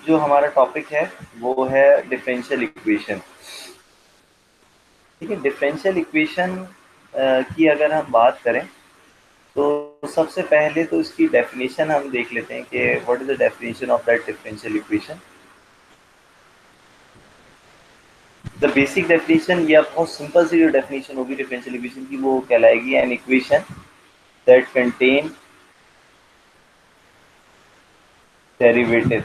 जो हमारा टॉपिक है वो है डिफरेंशियल इक्वेशन। ठीक है, डिफरेंशियल इक्वेशन की अगर हम बात करें तो सबसे पहले तो इसकी डेफिनेशन हम देख लेते हैं कि what is the definition of that differential equation. The basic definition या बहुत सिंपल सी जो डेफिनेशन होगी डिफरेंशियल इक्वेशन की वो कहलाएगी an equation that contain derivative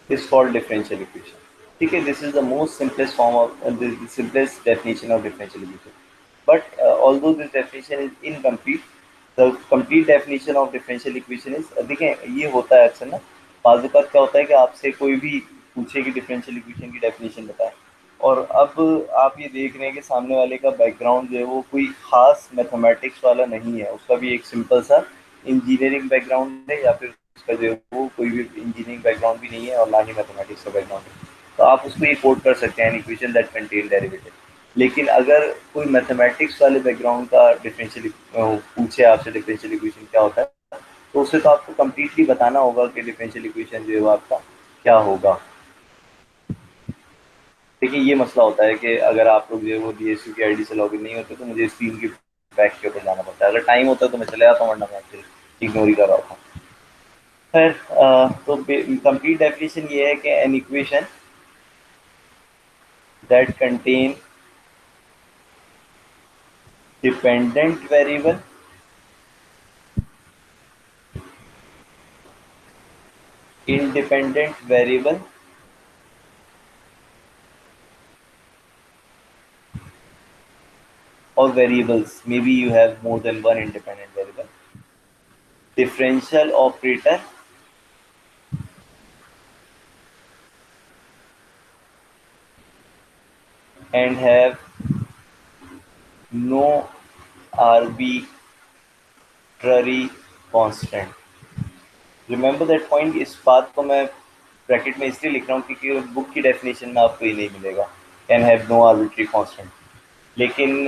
is called differential equation. ठीक है, this is the most simplest form of the simplest definition of differential equation. But although this definition is incomplete, the complete definition of differential equation is देखें ये होता है अक्सर ना, बाज़ औक़ात क्या होता है कि आपसे कोई भी पूछे कि डिफरेंशियल इक्वेशन की डेफिनेशन बताएं, और अब आप ये देख रहे हैं कि सामने वाले का बैकग्राउंड जो है वो कोई खास मैथमेटिक्स वाला नहीं है, उसका भी एक सिंपल सा इंजीनियरिंग बैकग्राउंड है, या फिर उसका जो है वो कोई भी इंजीनियरिंग बैकग्राउंड भी नहीं है और ना ही मैथमेटिक्स का बैकग्राउंड है, तो आप उसको ये कोट कर सकते हैं इक्वेशन दैट कंटेन डेरिवेटिव। लेकिन अगर कोई मैथमेटिक्स वाले बैकग्राउंड का डिफरेंशियल पूछे आपसे डिफरेंशियल इक्वेशन क्या होता है, तो उसे तो आपको कम्प्लीटली बताना होगा कि डिफरेंशियल इक्वेशन जो है वो आपका क्या होगा। देखिए ये मसला होता है कि अगर आप लोग जो है वो DSU की आईडी से लॉगिन नहीं होते तो मुझे स्क्रीन की बैक के ऊपर जाना पड़ता है। अगर टाइम होता तो मैं चले जाता हूँ, वरना मैं फिर इग्नोर ही कर रहा था। खैर, तो कंप्लीट डेफिनेशन ये है कि N equation that contain dependent variable independent variable or variables, maybe you have more than one independent variable, differential operator and have no arbitrary constant. Remember that point, इस बात को मैं ब्रैकेट में इसलिए लिख रहा हूँ क्योंकि बुक की डेफिनेशन में आपको ये नहीं मिलेगा, can have no arbitrary constant. लेकिन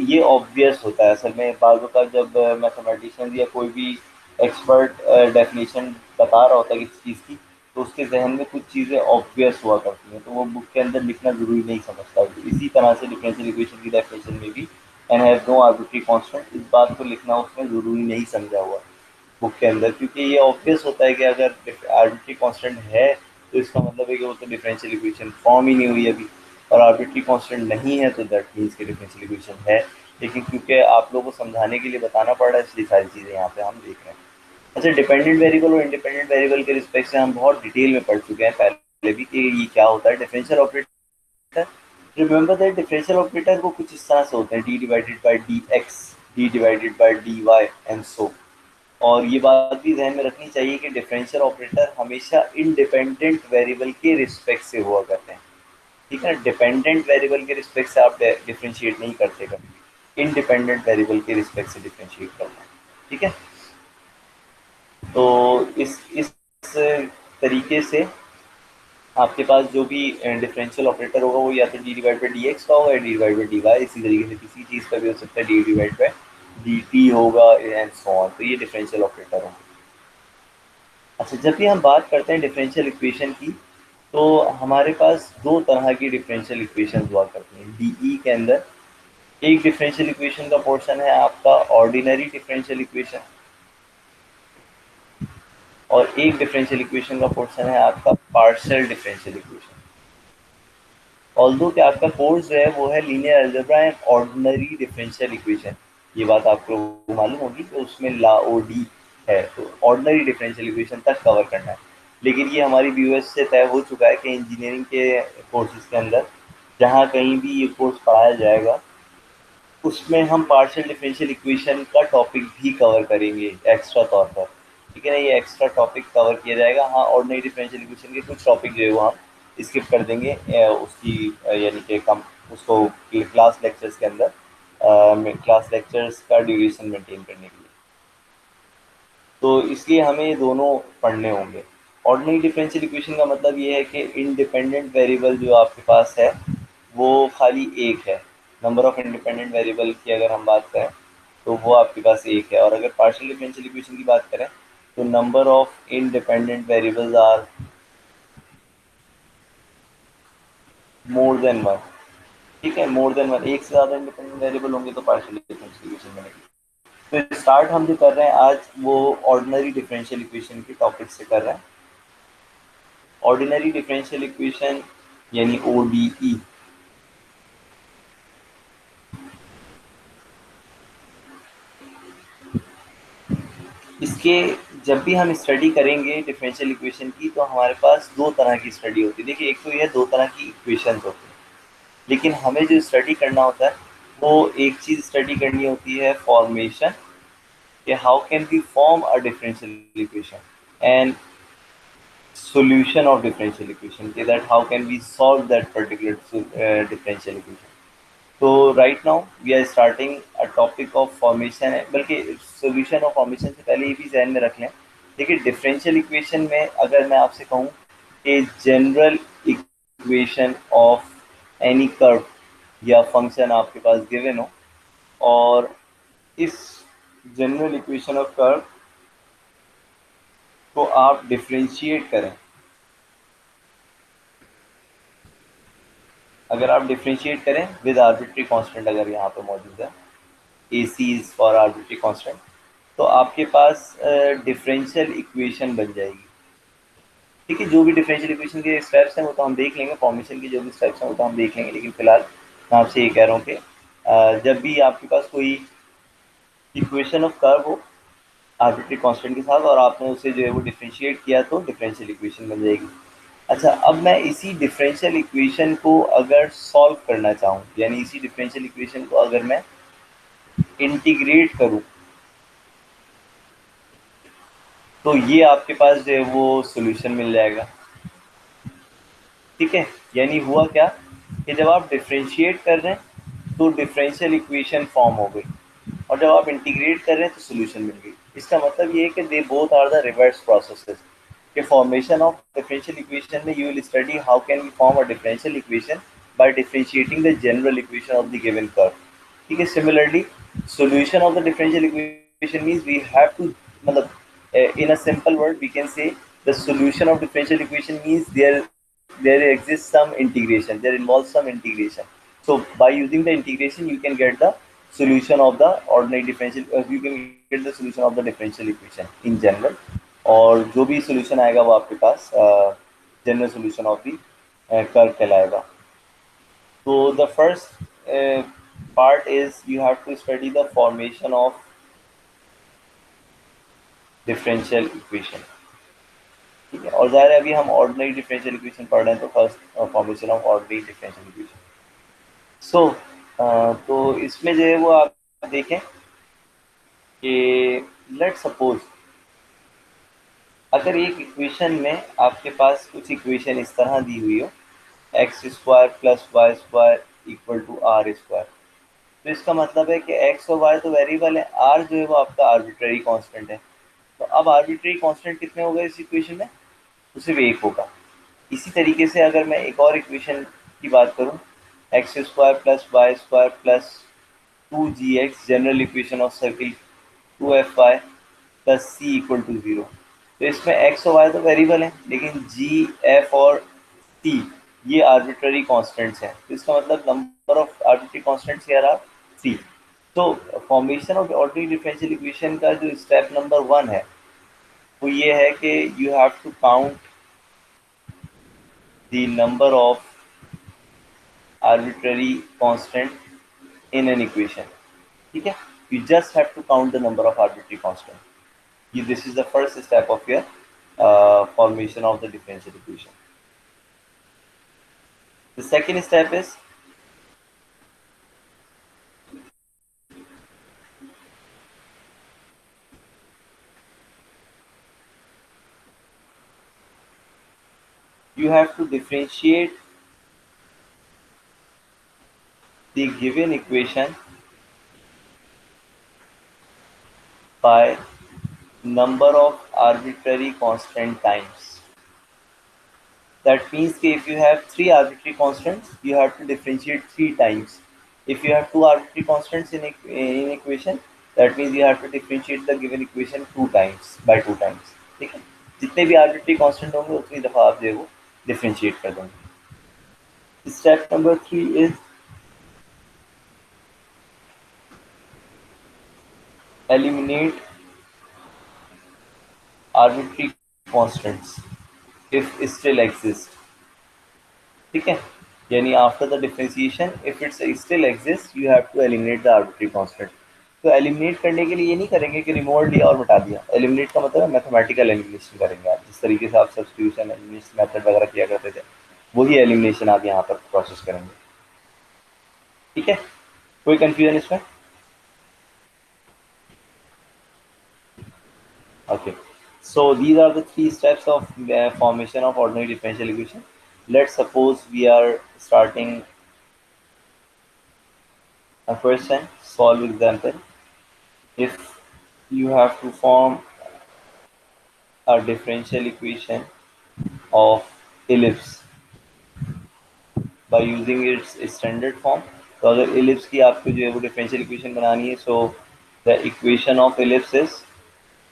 ये ऑब्वियस होता है असल में, बाज़ औक़ात जब मैथमेटिशियन या कोई भी एक्सपर्ट डेफिनेशन बता रहा होता है किसी चीज़ की, तो उसके जहन में कुछ चीज़ें ऑब्वियस हुआ करती हैं, तो वो बुक के अंदर लिखना ज़रूरी नहीं समझता। इसी तरह से डिफरेंशियल इक्वेशन की डेफिनेशन में भी an have no arbitrary constant, इस बात को लिखना उसमें ज़रूरी नहीं समझा हुआ बुक के अंदर, क्योंकि ये ऑब्वियस होता है कि अगर आर्बिट्री कांस्टेंट है तो इसका मतलब है कि वो तो डिफरेंशियल इक्वेशन फॉर्म ही नहीं हुई अभी, और आर्बिट्री कांस्टेंट नहीं है तो दैट मीन्स कि डिफरेंशियल इक्वेशन है। लेकिन क्योंकि आप लोगों को समझाने के लिए बताना पड़ रहा है, इसलिए सारी चीज़ें यहाँ पे हम देख रहे हैं। अच्छा, डिपेंडेंट वेरिएबल और इंडिपेंडेंट वेरिएबल के रिस्पेक्ट से हम बहुत डिटेल में पढ़ चुके हैं पहले भी कि ये क्या होता है differential operator. Remember that differential operator को कुछ इस तरह से होते हैं, D divided by D X, D divided by D Y and so. और ये बात भी ध्यान में रखनी चाहिए कि डिफरेंशियल ऑपरेटर हमेशा इंडिपेंडेंट वेरिएबल के रिस्पेक्ट से हुआ करते हैं। ठीक है, डिपेंडेंट वेरिएबल के रिस्पेक्ट से आप डिफरेंशिएट नहीं करते कभी, इंडिपेंडेंट वेरिएबल के रिस्पेक्ट से डिफरेंशिएट करते हैं। ठीक है, तो इस तरीके से आपके पास जो भी डिफरेंशियल ऑपरेटर होगा वो या तो D divide by D X का होगा या D divide by D Y, इसी तरीके से किसी चीज़ का भी हो सकता है D divide by D T होगा एंड सो ऑन, तो ये डिफरेंशियल ऑपरेटर होंगे। अच्छा, जब भी हम बात करते हैं डिफरेंशियल इक्वेशन की, तो हमारे पास दो तरह की डिफरेंशियल इक्वेशन हुआ करती हैं डीई के अंदर। एक डिफरेंशियल इक्वेशन का पोर्शन है आपका ऑर्डिनरी डिफरेंशियल इक्वेशन, और एक डिफरेंशियल इक्वेशन का पोर्शन है आपका पार्शियल डिफरेंशियल इक्वेशन। ऑल्दो कि आपका कोर्स जो है वो है linear algebra and ordinary differential equation, ये बात आपको मालूम होगी कि उसमें ला ओ डी है, तो ऑर्डिनरी डिफरेंशियल इक्वेशन तक कवर करना है। लेकिन ये हमारी BOS से तय हो चुका है कि इंजीनियरिंग के कोर्सेज के अंदर जहाँ कहीं भी ये कोर्स पढ़ाया जाएगा उसमें हम पार्शियल डिफरेंशियल इक्वेशन का टॉपिक भी कवर करेंगे एक्स्ट्रा तौर पर। ठीक है ना, ये एक्स्ट्रा टॉपिक कवर किया जाएगा। हाँ, ऑर्डिनरी डिफरेंशियल इक्वेशन के कुछ टॉपिक जो है वो हम स्किप कर देंगे उसकी यानी कि कम उसको क्लास लेक्चर्स के अंदर, क्लास लेक्चर्स का ड्यूरेशन मेंटेन करने के लिए, तो इसलिए हमें ये दोनों पढ़ने होंगे। ऑर्डिनरी डिफरेंशियल इक्वेशन का मतलब ये है कि इंडिपेंडेंट वेरिएबल जो आपके पास है वो खाली एक है। नंबर ऑफ इंडिपेंडेंट वेरिएबल की अगर हम बात करें तो वो आपके पास एक है, और अगर पार्शियल डिफरेंशियल इक्वेशन की बात करें तो number of independent variables are more than one. ठीक है, मोर देन वन, एक से ज़्यादा इंडिपेंडेंट वेरिएबल होंगे तो पार्शियल डिफरेंशियल इक्वेशन बनेगी। तो स्टार्ट हम जो कर रहे हैं आज वो ऑर्डिनरी डिफरेंशियल इक्वेशन के टॉपिक से कर रहे हैं। ऑर्डिनरी डिफरेंशियल इक्वेशन यानी ओडीई। इसके जब भी हम स्टडी करेंगे डिफरेंशियल इक्वेशन की तो हमारे पास दो तरह की स्टडी होती है। देखिए, एक तो ये दो तरह की इक्वेशन होती है, लेकिन हमें जो स्टडी करना होता है वो एक चीज़ स्टडी करनी होती है फॉर्मेशन, कि how can we form a differential equation, and solution of differential equation, okay, that how can we solve that particular differential equation. So right now we are starting a topic of formation है, बल्कि solution of formation से पहले ये भी ध्यान में रख लें। देखिए, डिफरेंशियल इक्वेशन में अगर मैं आपसे कहूँ कि general equation of any curve या फंक्शन आपके पास गिवन हो, और इस जनरल इक्वेशन ऑफ कर्व को आप डिफ्रेंशिएट करें, अगर आप डिफ्रेंशिएट करें विद आर्बिट्री कांस्टेंट, अगर यहाँ पे मौजूद है ए सी इज फॉर आर्बिट्री कांस्टेंट, तो आपके पास डिफरेंशियल इक्वेशन बन जाएगी। ठीक है, जो भी डिफरेंशियल इक्वेशन के स्टेप्स हैं वो तो हम देख लेंगे, फॉर्मेशन के जो भी स्टेप्स हैं वो तो हम देख लेंगे, लेकिन फिलहाल मैं आपसे ये कह रहा हूँ कि जब भी आपके पास कोई इक्वेशन ऑफ कर्व हो आर्बिट्री कांस्टेंट के साथ और आपने उसे जो है वो डिफरेंशिएट किया तो डिफरेंशियल इक्वेशन बन जाएगी। अच्छा, अब मैं इसी डिफरेंशियल इक्वेशन को अगर सॉल्व करना चाहूँ, यानी इसी डिफरेंशियल इक्वेशन को अगर मैं इंटीग्रेट करूँ, तो ये आपके पास जो है वो सॉल्यूशन मिल जाएगा। ठीक है, यानी हुआ क्या कि जब आप डिफरेंशिएट कर रहे हैं तो डिफरेंशियल इक्वेशन फॉर्म हो गई, और जब आप इंटीग्रेट कर रहे हैं तो सॉल्यूशन मिल गई। इसका मतलब ये है कि they both are the reverse processes. के फॉर्मेशन ऑफ डिफरेंशियल इक्वेशन में you will study how can we form a differential equation by differentiating the general equation of the given curve. ठीक है, similarly solution of the differential equation means we have to, मतलब in a simple word we can say the solution of differential equation means there exists some integration, there involves some integration. So by using the integration you can get the solution of the ordinary differential, you can get the solution of the differential equation in general, और जो भी solution आएगा वो आपके पास general solution of the curve कहलाएगा। So the first part is you have to study the formation of differential equation। ठीक है, और ज़ाहिर है अभी हम ऑर्डिनरी डिफरेंशियल इक्वेशन पढ़ रहे हैं, तो first formation of ordinary differential equation. So तो इसमें जो है वो आप देखें कि लेट सपोज अगर एक इक्वेशन में आपके पास कुछ इक्वेशन इस तरह दी हुई हो, X square plus Y square equal to R square, तो इसका मतलब है कि एक्स और वाई तो वेरिएबल है, आर जो है वो आपका आर्बिट्रेरी कांस्टेंट है। तो अब आर्बिट्रेरी कांस्टेंट कितने हो गए इस इक्वेशन में, तो सिर्फ एक होगा। इसी तरीके से अगर मैं एक और इक्वेशन की बात करूं, x square plus Y square plus two g x, general equation of circle two f y plus c equal to zero, तो इसमें एक्स और वाई तो वेरिएबल हैं, लेकिन जी एफ और टी ये आर्बिट्ररी कांस्टेंट्स हैं। तो इसका मतलब number of arbitrary constants here are c. तो formation of ordinary differential equation का जो स्टेप नंबर वन है वो ये है कि you have to count the number of arbitrary constant in an equation। ठीक है, you just have to count the number of arbitrary constant। this is the first step of your formation of the differential equation। The second step is you have to differentiate the given equation by number of arbitrary constant times। That means that if you have three arbitrary constants, you have to differentiate three times। If you have two arbitrary constants in equation, that means you have to differentiate the given equation 2 times by 2 times. ठीक है, जितने भी arbitrary constant होंगे उतनी दफ़ा आप जो है वो डिफरेंशिएट कर देंगे। Step number 3 is eliminate arbitrary constants if still exist। ठीक है, यानी after the differentiation if it's still exist you have to eliminate the arbitrary constant. तो एलिमिनेट करने के लिए ये नहीं करेंगे कि रिमूव लिया और मिटा दिया। एलिमिनेट का मतलब है मैथमेटिकल एलिमिनेशन करेंगे आप, जिस तरीके से आप सब्स्टिट्यूशन एलिमिनेशन मेथड वगैरह किया करते थे वही एलिमिनेशन आप यहाँ पर प्रोसेस करेंगे। ठीक है, कोई कंफ्यूजन इसमें? Okay, so these are the three steps of formation of ordinary differential equation. Let's suppose we are starting a question, solve example. If you have to form a differential equation of ellipse by using its standard form, तो अगर ellipse की आपको जो है वो differential equation बनानी है, so the equation of ellipse is,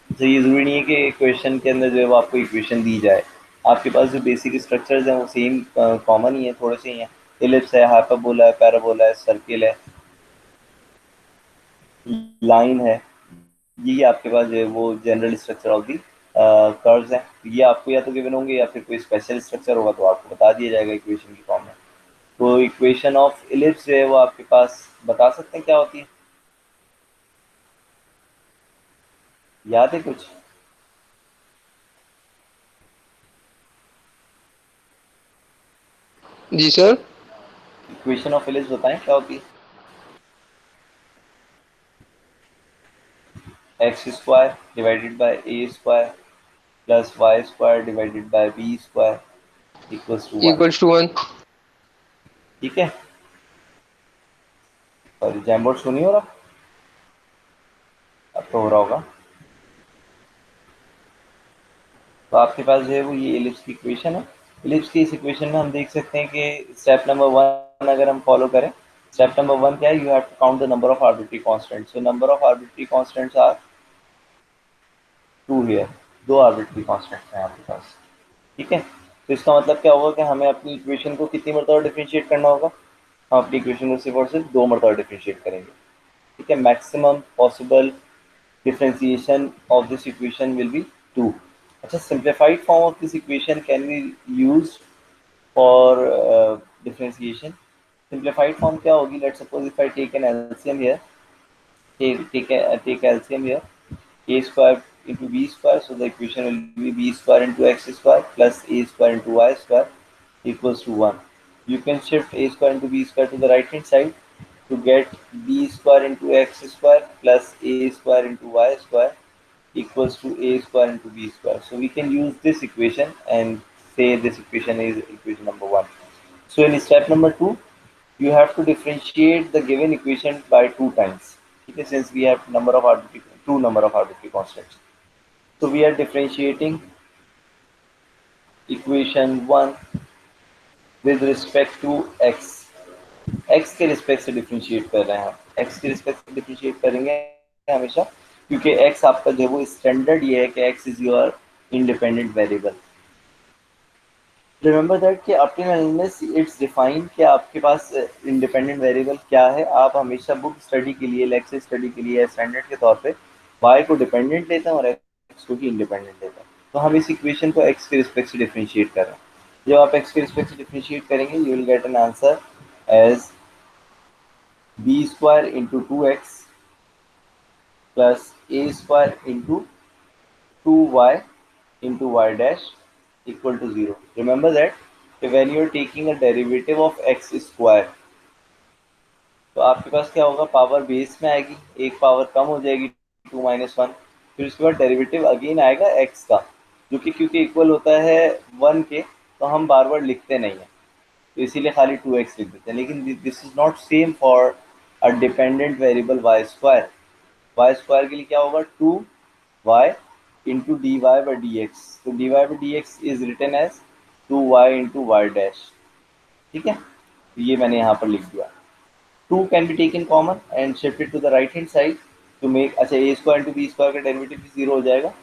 तो ये ज़रूरी नहीं है कि इक्वेशन के अंदर जो है वो आपको इक्वेशन दी जाए। आपके पास जो बेसिक स्ट्रक्चर्स हैं वो सेम कॉमन ही है, थोड़े से ही हैं। इलिप्स है, हाइपरबोला है, पैराबोला है, सर्किल है, लाइन है, ये आपके पास जो है वो general structure of the curves हैं। ये आपको या तो गिवन होंगे या फिर कोई स्पेशल स्ट्रक्चर होगा तो आपको बता दिया जाएगा इक्वेशन की फॉर्म में। तो इक्वेशन ऑफ इलिप्स जो है वो आपके पास बता सकते हैं क्या होती है? याद है कुछ? जी सर। इक्वेशन ऑफ इलिप्स बताएं क्या होती है? X square divided by A square plus Y square divided by B square equals to 1। Equals to 1। ठीक है, और जैमबोर्ड शो नहीं हो रहा? अब तो हो रहा होगा। तो आपके पास जो है वो ये एलिप्स की इक्वेशन है। एलिप्स की इस इक्वेशन में हम देख सकते हैं कि स्टेप नंबर 1 अगर हम फॉलो करें, स्टेप नंबर 1 क्या है? You have to count the number of arbitrary constants. So number of arbitrary constants are 2 here. दो आर्बिट्री कांस्टेंट्स हैं आपके पास। ठीक है, तो इसका मतलब क्या होगा कि हमें अपनी इक्वेशन को कितनी मरतबा डिफरेंशिएट करना होगा? हम अपनी इक्वेशन को सिर्फ और सिर्फ 2 मरतबा डिफरेंशिएट करेंगे। ठीक है, maximum possible differentiation of this equation will be 2। अच्छा, simplified form of this equation can be used for differentiation। simplified form क्या होगी? Let's suppose if I take an LCM here, take LCM here, a square into b square, so the equation will be b square into x square plus a square into y square equals to 1। You can shift a square into b square to the right hand side to get b square into x square plus a square into y square equals to a square into b square। So we can use this equation and say this equation is equation number 1। So in step number 2, you have to differentiate the given equation by 2 times। Okay, since we have two number of arbitrary constants, so we are differentiating equation 1 with respect to x। x के respect से differentiate कर रहे हैं हम, x के respect से differentiate करेंगे हमेशा, क्योंकि x आपका जो है वो स्टैंडर्ड ये है कि x is your independent variable. Remember that कि up till unless it's defined कि आपके पास इंडिपेंडेंट वेरिएबल क्या है, आप हमेशा बुक स्टडी के लिए, लेक्चर स्टडी के लिए स्टैंडर्ड के तौर पे y को डिपेंडेंट लेते हैं और x को भी इंडिपेंडेंट लेते हैं। तो हम इस इक्वेशन को x के रिस्पेक्ट से डिफरेंशिएट कर रहे हैं। जब आप x के रिस्पेक्ट से डिफरेंशिएट करेंगे you will get an answer as b square into 2x plus a square into 2y into y dash equal to 0। Remember that when you are taking a derivative of x square, तो आपके पास क्या होगा? Power base में आएगी, एक power कम हो जाएगी 2 - 1, फिर उसके बाद डेरिवेटिव अगेन आएगा x का, जो कि क्योंकि इक्वल होता है 1 के, तो हम बार बार लिखते नहीं हैं, तो इसीलिए खाली 2x लिख देते हैं। लेकिन this is not same for a dependent variable y square. y square के लिए क्या होगा? 2y into d y by D x. तो d y by D x is written as 2y into Y dash. ठीक है, तो ये मैंने यहाँ पर लिख दिया। 2 can be taken common and shifted to the right hand side, to make, अच्छा A square into B square का डेरिवेटिव भी जीरो हो जाएगा,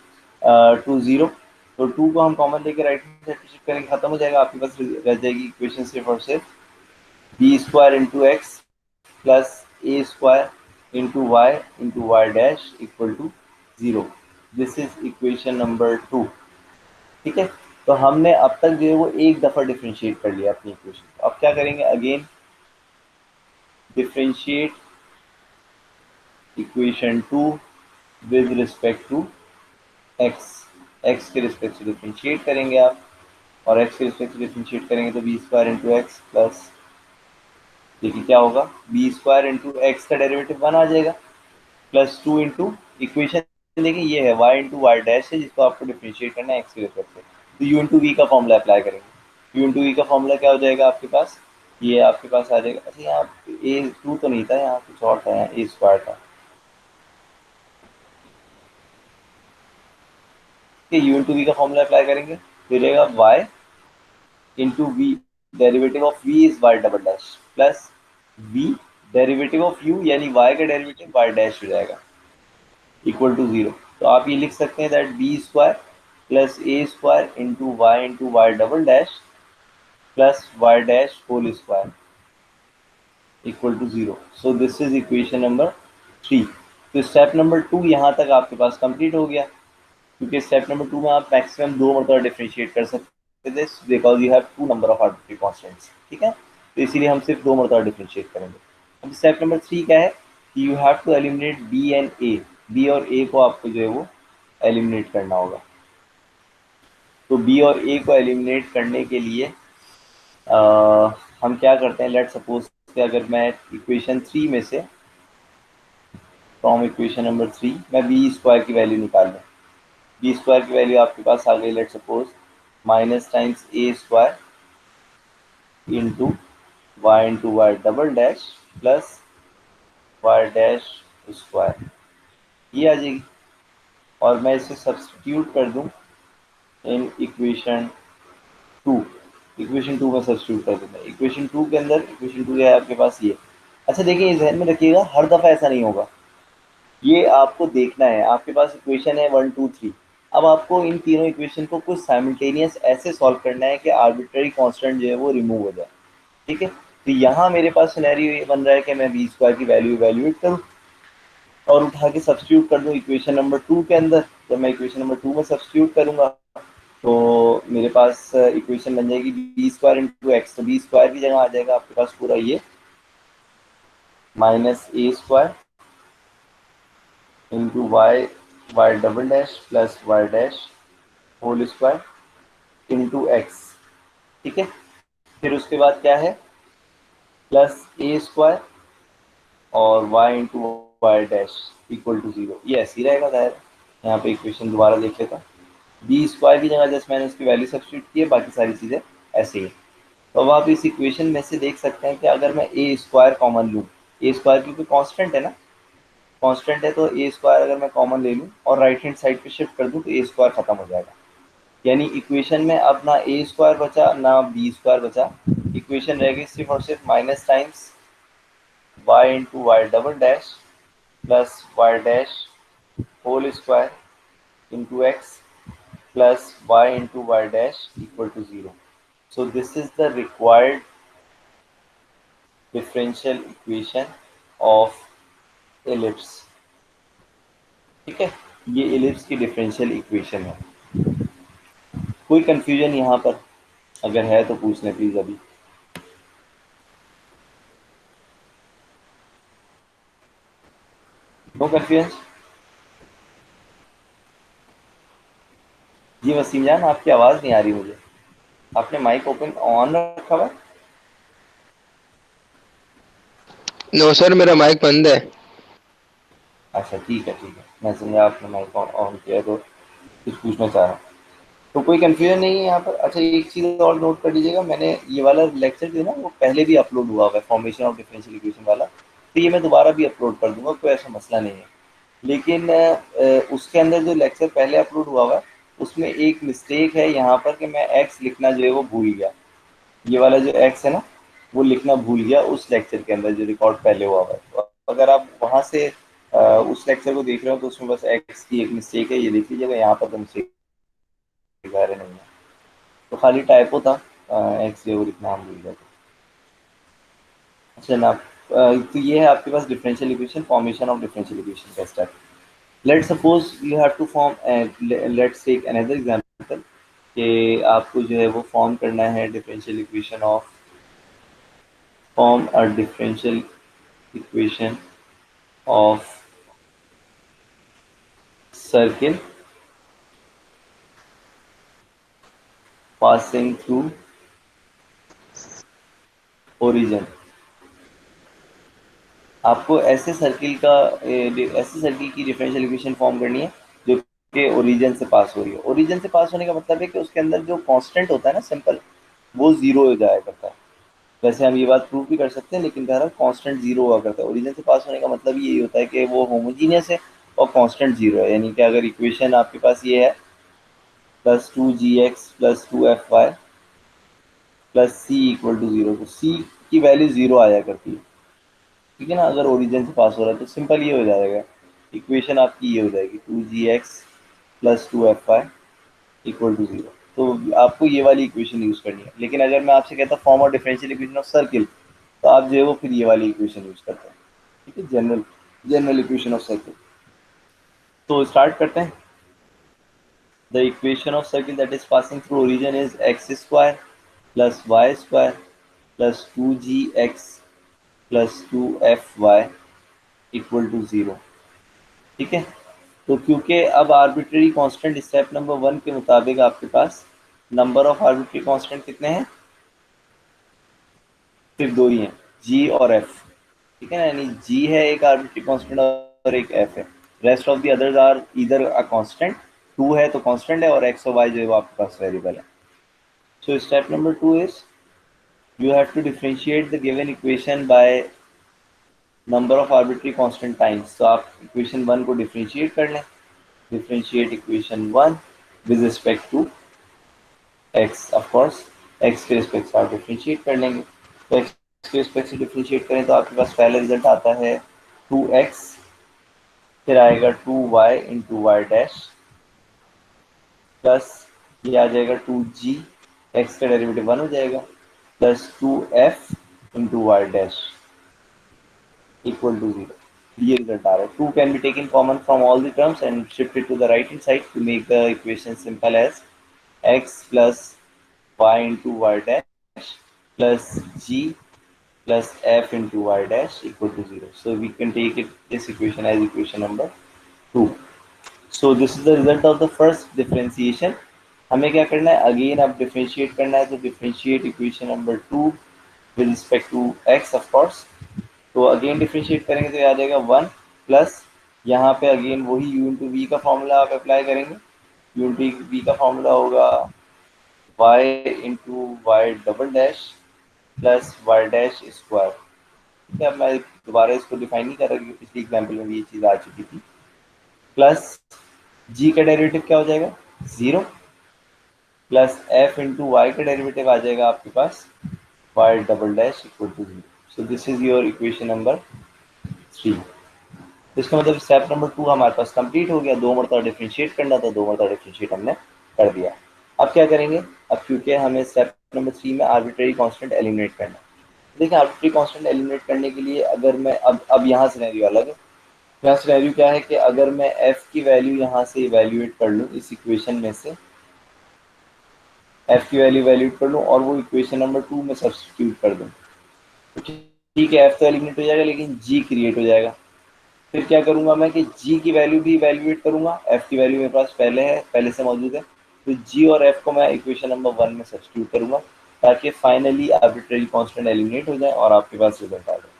टू जीरो। तो टू को हम कॉमन लेके राइट हैंड साइड पे शिफ्ट करेंगे, खत्म हो जाएगा, आपके पास रह जाएगी इक्वेशन सिर्फ और सिर्फ B square into X plus A square into Y dash equal to zero. This is equation number two. ठीक है, तो हमने अब तक जो है वो एक दफा डिफ्रेंशिएट कर लिया अपनी इक्वेशन। अब क्या करेंगे, again differentiate equation two with respect to X. X के रिस्पेक्ट से डिफ्रेंशिएट करेंगे आप, और एक्स के रिस्पेक्ट से डिफ्रेंशिएट करेंगे तो B square into X plus, देखिए क्या होगा, बी स्क्वायर इंटू एक्स का डेरिवेटिव वन आ जाएगा, प्लस टू इंटू इक्वेशन, देखिए ये है वाई इंटू वाई डैश है जिसको आपको डिफ्रेंशिएट करना है एक्स के रिस्पेक्ट से। तो यू इंटू वी का फॉर्मूला अप्लाई करेंगे। यू इंटू वी का फॉर्मूला क्या हो जाएगा आपके पास, ये आपके पास आ जाएगा, अच्छा यहाँ ए टू तो नहीं था, यहाँ कुछ और था, यहाँ ए स्क्वायर था। ठीक है, यू इंटू वी का फॉर्मूला अप्लाई करेंगे तो रहेगा Y into V, derivative of V is Y double dash, plus V derivative of U यानी वाई का डेरिवेटिव वाई डैश हो जाएगा इक्वल टू जीरो। तो आप ये लिख सकते हैं that B square plus A square into Y double dash plus Y dash whole square equal to zero. So this is equation number three. तो स्टेप नंबर टू यहाँ तक आपके पास कंप्लीट हो गया, क्योंकि स्टेप नंबर टू में आप maximum दो मरतबा डिफ्रेंशिएट कर सकते थे because you have two number of arbitrary constants. ठीक है, तो इसीलिए हम सिर्फ दो मरतबा डिफ्रेंशिएट करेंगे। अब स्टेप नंबर थ्री क्या है कि you have to eliminate B and A, B और ए को आपको जो है वो एलिमिनेट करना होगा। तो बी और ए को एलिमिनेट करने के लिए हम क्या करते हैं, लेट सपोज कि अगर मैं इक्वेशन थ्री में से, फ्रॉम इक्वेशन नंबर थ्री मैं बी स्क्वायर की वैल्यू निकाल लूँ। बी स्क्वायर की वैल्यू आपके पास आ गई, let suppose minus times a square into Y double dash plus Y dash square, ये आ जाएगी। और मैं इसे सब्सटीट्यूट कर दूं in equation two, equation two में सब्सटीट्यूट कर दूंगा। इक्वेशन टू के अंदर, इक्वेशन टू है आपके पास ये। अच्छा देखिए, इस ध्यान में रखिएगा हर दफ़ा ऐसा नहीं होगा, ये आपको देखना है। आपके पास इक्वेशन है वन टू थ्री, अब आपको इन तीनों इक्वेशन को कुछ साइमल्टेनियस ऐसे सॉल्व करना है कि आर्बिट्ररी कांस्टेंट जो है वो रिमूव हो जाए। ठीक है, तो यहाँ मेरे पास सिनेरियो ये बन रहा है कि मैं बी स्क्वायर की वैल्यू इवैल्यूएट करूँ और उठा के सब्स्टिट्यूट कर दूँ इक्वेशन नंबर टू के अंदर। जब मैं इक्वेशन नंबर टू में सब्स्टिट्यूट करूँगा तो मेरे पास इक्वेशन बन जाएगी बी स्क्वायर इंटू एक्स। तो बी स्क्वायर की जगह आ जाएगा आपके पास पूरा ये minus a square into Y double dash plus Y dash whole square into x. ठीक है, फिर उसके बाद क्या है, प्लस ए स्क्वायर और y into Y dash equal to zero. ये ऐसे ही रहेगा दायरा। यहाँ पे इक्वेशन दोबारा देख लेता हूँ, बी स्क्वायर की जगह जस्ट मैंने उसकी वैल्यू सब्स्टिट्यूट की है, बाकी सारी चीज़ें ऐसे ही। तो अब आप इस इक्वेशन में से देख सकते हैं कि अगर मैं ए स्क्वायर कॉमन लूँ, ए स्क्वायर क्योंकि कांस्टेंट है ना, कांस्टेंट है, तो ए स्क्वायर अगर मैं कॉमन ले लूँ और राइट हैंड साइड पे शिफ्ट कर दूँ तो ए स्क्वायर खत्म हो जाएगा। यानी इक्वेशन में अब ना ए स्क्वायर बचा ना बी स्क्वायर बचा, इक्वेशन रह गई सिर्फ और सिर्फ minus times Y into Y double dash plus Y dash whole square into X plus Y into Y dash equal to zero. So this is the required differential equation of ellipse. ठीक है, ये ellipse की differential equation है। कोई confusion यहाँ पर अगर है तो पूछ लें प्लीज अभी। No confusion. जी वसीम जान, आपकी आवाज़ नहीं आ रही मुझे, आपने माइक ओपन ऑन रखा हुआ है? नो सर, मेरा माइक बंद है। अच्छा ठीक है ठीक है, मैं समझा आपने माइक ऑन किया तो कुछ पूछना चाह रहा हूँ। तो कोई कंफ्यूजन नहीं है यहाँ पर। अच्छा एक चीज़ और नोट कर लीजिएगा, मैंने ये वाला लेक्चर जो है ना वो पहले भी अपलोड हुआ हुआ है, फॉर्मेशन ऑफ डिफरेंशियल इक्वेशन वाला, तो ये मैं दोबारा भी अपलोड कर दूंगा, कोई ऐसा मसला नहीं है। लेकिन उसके अंदर जो लेक्चर पहले अपलोड हुआ हुआ है उसमें एक मिस्टेक है यहाँ पर कि मैं एक्स लिखना जो है वो भूल गया। ये वाला जो एक्स है ना वो लिखना भूल गया उस लेक्चर के अंदर जो रिकॉर्ड पहले हुआ हुआ है। तो अगर आप वहाँ से उस लेक्चर को देख रहे हो तो उसमें बस एक्स की एक मिस्टेक है, ये देख लीजिएगा, यहाँ पर तो मिस्टेक वगैरह नहीं है, तो खाली टाइपो था, एक्स और इतना हम भूल गए थे। अच्छा ना, तो ये है आपके पास differential equation, formation of differential equation का step. Let's suppose you have to form, let's take another example कि आपको जो है वो फॉर्म करना है differential equation of, form a differential equation of circle passing through origin। आपको ऐसे सर्किल का, ऐसे सर्किल की डिफरेंशियल इक्वेशन फॉर्म करनी है जो कि ओरिजिन से पास हो रही है। ओरिजिन से पास होने का मतलब है कि उसके अंदर जो कांस्टेंट होता है ना, सिंपल, वो जीरो हो जाया करता है। वैसे हम ये बात प्रूव भी कर सकते हैं, लेकिन बहरहाल कांस्टेंट जीरो हुआ करता है। ओरिजिन से पास होने का मतलब यही होता है कि वो होमोजीनियस है और कांस्टेंट जीरो है। यानी कि अगर इक्वेशन आपके पास ये है +2gx +2fy +c equal to zero, तो सी की वैल्यू जीरो आया करती है, ठीक है ना। अगर ओरिजिन से पास हो रहा है तो सिंपल ये हो जाएगा, इक्वेशन आपकी ये हो जाएगी 2gx +2fy equal to zero. तो आपको ये वाली इक्वेशन यूज करनी है। लेकिन अगर मैं आपसे कहता फॉर्म और डिफरेंशियल इक्वेशन ऑफ सर्किल, तो आप जो है वो फिर ये वाली इक्वेशन यूज करते हैं, ठीक है, general general equation of circle. तो स्टार्ट करते हैं। The equation of circle that is passing through origin is x² +y² +2gx +2fy equal to zero, ठीक है। तो क्योंकि अब आर्बिट्रेरी कांस्टेंट स्टेप नंबर 1 के मुताबिक आपके पास नंबर ऑफ आर्बिट्रेरी कांस्टेंट कितने हैं, सिर्फ दो ही हैं, जी और एफ, ठीक है ना। यानी जी है एक आर्बिट्रेरी कांस्टेंट और एक एफ है। Rest of the others are इधर अ कांस्टेंट, टू है तो कांस्टेंट है, और एक्स और वाई जो है वो आपके पास वेरिएबल है। So step number 2 is you have to differentiate the given equation by number of arbitrary constant times. तो आप इक्वेशन 1 को डिफरेंशिएट कर लें। Differentiate equation 1 with respect to X, of course X के रिस्पेक्ट से आप डिफरेंशिएट कर लेंगे। तो एक्स के रिस्पेक्ट से डिफरेंशिएट करें तो आपके पास पहला रिजल्ट आता है 2x, फिर आएगा 2y into Y dash, plus ये आ जाएगा 2g, एक्स का डेरिवेटिव 1 हो जाएगा, plus 2f into Y dash equal to zero. ये रिजल्ट आ रहा है। 2 can be taken common from all the terms and shifted to the right hand side to make the equation simple as x plus y into y dash plus g plus f into y dash equal to 0. So we can take this equation as equation number 2. So this is the result of the first differentiation. हमें क्या करना है, again अब differentiate करना है। तो differentiate equation number 2 with respect to x of course. तो again differentiate करेंगे तो आ जाएगा 1 प्लस, यहाँ पे अगेन वही u इंटू वी का फॉर्मूला आप अप्लाई करेंगे। u इंटू वी का फॉर्मूला होगा y into Y double dash plus Y dash square, ठीक है। अब मैं दोबारा इसको डिफाइन नहीं कर रहा क्योंकि पिछली एग्जाम्पल में भी ये चीज़ आ चुकी थी। प्लस जी का डेरिवेटिव क्या हो जाएगा, zero, plus f into y का डेरिवेटिव आ जाएगा आपके पास y double dash equal to zero. So this is your equation number 3। तो इसका मतलब स्टेप नंबर 2 हमारे पास कंप्लीट हो गया। दो मरतबा डिफरेंशिएट करना था, दो मरतबा डिफरेंशिएट हमने कर दिया। अब क्या करेंगे, अब क्योंकि हमें स्टेप नंबर 3 में आर्बिट्रेरी कांस्टेंट एलिमिनेट करना है। देखिए आर्बिट्रेरी कांस्टेंट एलिमिनेट करने के लिए अगर मैं अब यहाँ सिनेरियो अलग है। यहाँ सिनेरियो क्या है कि अगर मैं एफ की वैल्यू यहाँ से इवेल्युएट कर लूँ, इस इक्वेशन में से एफ की वैल्यू इवेल्युएट कर लूँ और वो इक्वेशन नंबर 2 में सब्सटीट्यूट कर दूँ, तो ठीक है एफ तो एलिमिनेट हो जाएगा लेकिन जी क्रिएट हो जाएगा। फिर क्या करूंगा मैं कि g की वैल्यू भी इवेल्युएट करूंगा, f की वैल्यू मेरे पास पहले है, पहले से मौजूद है, तो g और f को मैं इक्वेशन नंबर 1 में सब्स्टिट्यूट करूंगा ताकि फाइनली आर्बिट्रेरी कांस्टेंट एलिमिनेट हो जाए और आपके पास रिजल्ट आ जाए,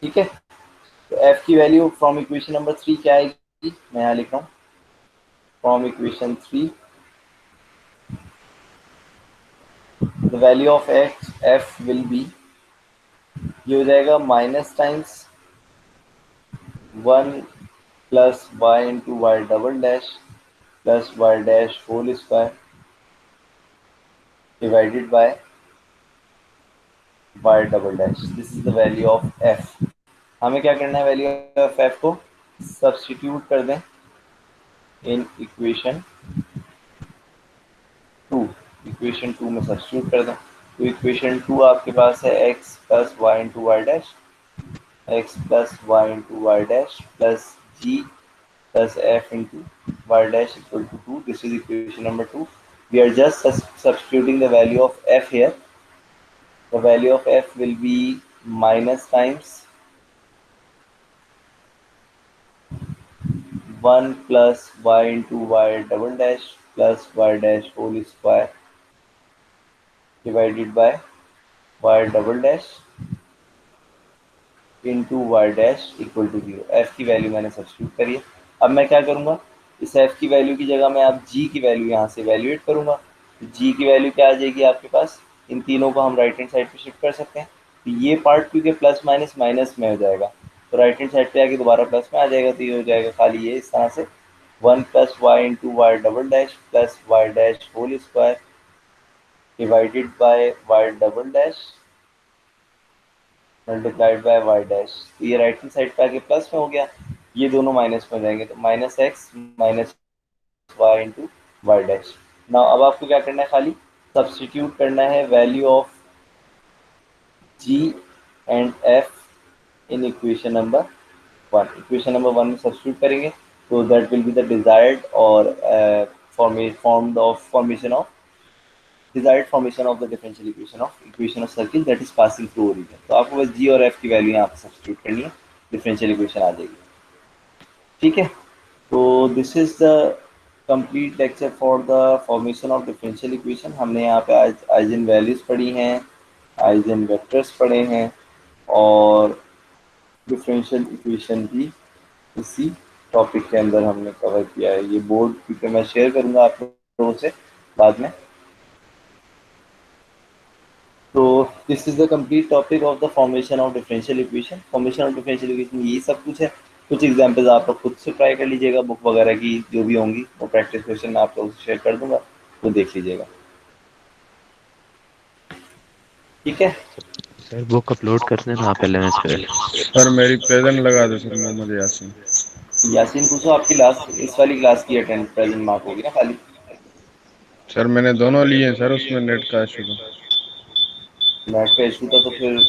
ठीक है। तो f की वैल्यू फ्रॉम इक्वेशन नंबर 3 क्या आएगी, मैं यहाँ लिख रहा हूँ from equation 3 the value of f will be, ये हो जाएगा minus times 1 plus Y into Y double dash plus Y dash whole square divided by Y double dash. This is the value of F. हमें क्या करना है value of F को, substitute कर दें इन इक्वेशन 2, इक्वेशन 2 में substitute कर दें। तो इक्वेशन 2 आपके पास है x plus Y into Y dash, x plus Y into Y dash plus g plus f into y dash equal to 2. This is equation number 2. We are just substituting the value of f here. The value of f will be minus times 1 plus y into y double dash plus y dash whole square divided by y double dash into Y dash equal to zero. F की value मैंने substitute करी है। अब मैं क्या करूँगा, इस F की वैल्यू की जगह मैं अब जी की वैल्यू यहाँ से वैल्यूएट करूँगा। जी की वैल्यू क्या आ जाएगी आपके पास, इन तीनों को हम राइट हैंड साइड पे शिफ्ट कर सकते हैं। तो ये पार्ट क्योंकि प्लस माइनस माइनस में हो जाएगा, तो राइट हैंड साइड पे आके दोबारा प्लस में आ जाएगा, तो ये हो जाएगा खाली ये इस तरह से 1 plus Y into Y double dash plus Y dash whole square divided by Y double dash multiplied by Y dash. तो ये राइट हैंड साइड पे आके प्लस में हो गया, ये दोनों माइनस में हो जाएंगे, तो minus X minus Y into Y dash. Now अब आपको क्या करना है, खाली सब्स्टिट्यूट करना है value of G and F in equation number 1। Equation number 1 में सब्स्टिट्यूट करेंगे तो that will be the desired और formation of desired formation of the differential equation of circle that is passing through origin। तो आपको बस g और f की value यहाँ पे सब्स्टिट्यूट करनी है, डिफरेंशियल इक्वेशन आ जाएगी। ठीक है, तो this is the complete lecture for the formation of differential equation. हमने यहाँ पे आज आइजन वैल्यूज पढ़ी हैं, आइजन वेक्टर्स पढ़े हैं और डिफरेंशियल इक्वेशन भी इसी टॉपिक के अंदर हमने कवर किया है। ये बोर्ड क्योंकि मैं शेयर करूँगा आप लोगों से बाद में। तो this is the complete topic of the formation of differential equation. Formation of differential equation ये सब कुछ है। कुछ एग्जांपल्स आप लोग खुद से ट्राई कर लीजिएगा, बुक वगैरह की जो भी होंगी वो प्रैक्टिस क्वेश्चन मैं आप लोगों से शेयर कर दूंगा, वो देख लीजिएगा। ठीक है सर बुक अपलोड कर देना आप एलएमएस पे। सर मेरी प्रेजेंट लगा दो सर, मोहम्मद यासीन। यासीन पूछो, आपकी लास्ट इस वाली क्लास की अटेंड प्रेजेंट मार्क होगी ना खाली? सर मैंने दोनों लिए हैं सर, उसमें नेट का इशू था। नेट पे इशू था तो फिर